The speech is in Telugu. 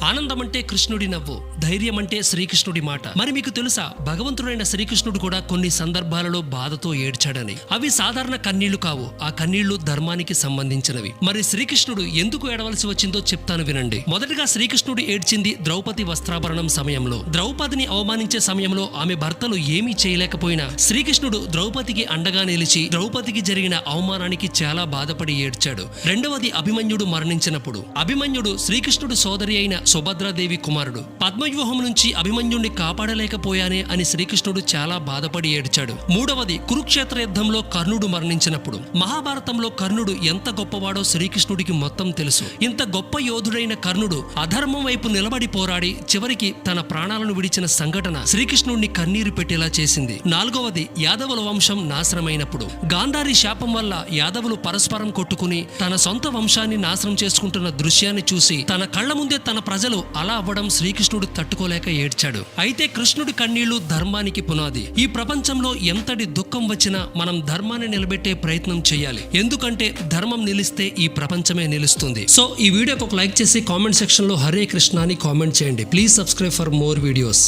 ఆనందం అంటే కృష్ణుడి నవ్వు, ధైర్యం అంటే శ్రీకృష్ణుడి మాట. మరి మీకు తెలుసా, భగవంతుడైన శ్రీకృష్ణుడు కూడా కొన్ని సందర్భాలలో బాధతో ఏడ్చాడని. అవి సాధారణ కన్నీళ్లు కావు, ఆ కన్నీళ్లు ధర్మానికి సంబంధించినవి. మరి శ్రీకృష్ణుడు ఎందుకు ఏడవలసి వచ్చిందో చెప్తాను వినండి. మొదటగా శ్రీకృష్ణుడు ఏడ్చింది ద్రౌపది వస్త్రాభరణం సమయంలో. ద్రౌపదిని అవమానించే సమయంలో ఆమె భర్తలు ఏమీ చేయలేకపోయినా శ్రీకృష్ణుడు ద్రౌపదికి అండగా నిలిచి ద్రౌపదికి జరిగిన అవమానానికి చాలా బాధపడి ఏడ్చాడు. రెండవది అభిమన్యుడు మరణించినప్పుడు. అభిమన్యుడు శ్రీకృష్ణుడు సోదరి అయిన సుభద్రాదేవి కుమారుడు. పద్మవ్యూహం నుంచి అభిమన్యుణ్ణి కాపాడలేకపోయానే అని శ్రీకృష్ణుడు చాలా బాధపడి ఏడ్చాడు. మూడవది కురుక్షేత్ర యుద్ధంలో కర్ణుడు మరణించినప్పుడు. మహాభారతంలో కర్ణుడు ఎంత గొప్పవాడో శ్రీకృష్ణుడికి మొత్తం తెలుసు. ఇంత గొప్ప యోధుడైన కర్ణుడు అధర్మం వైపు నిలబడి పోరాడి చివరికి తన ప్రాణాలను విడిచిన సంఘటన శ్రీకృష్ణుడిని కన్నీరు పెట్టేలా చేసింది. నాలుగవది యాదవుల వంశం నాశనమైనప్పుడు. గాంధారి శాపం వల్ల యాదవులు పరస్పరం కొట్టుకుని తన సొంత వంశాన్ని నాశనం చేసుకుంటున్న దృశ్యాన్ని చూసి తన కళ్ల ముందే తన ప్రజలు అలా అవ్వడం శ్రీకృష్ణుడు తట్టుకోలేక ఏడ్చాడు. అయితే కృష్ణుడి కన్నీళ్లు ధర్మానికి పునాది. ఈ ప్రపంచంలో ఎంతటి దుఃఖం వచ్చినా మనం ధర్మాన్ని నిలబెట్టే ప్రయత్నం చేయాలి. ఎందుకంటే ధర్మం నిలిస్తే ఈ ప్రపంచమే నిలుస్తుంది. సో ఈ వీడియోకి ఒక లైక్ చేసి కామెంట్ సెక్షన్ లో హరే కృష్ణ అని కామెంట్ చేయండి. Please subscribe for more videos.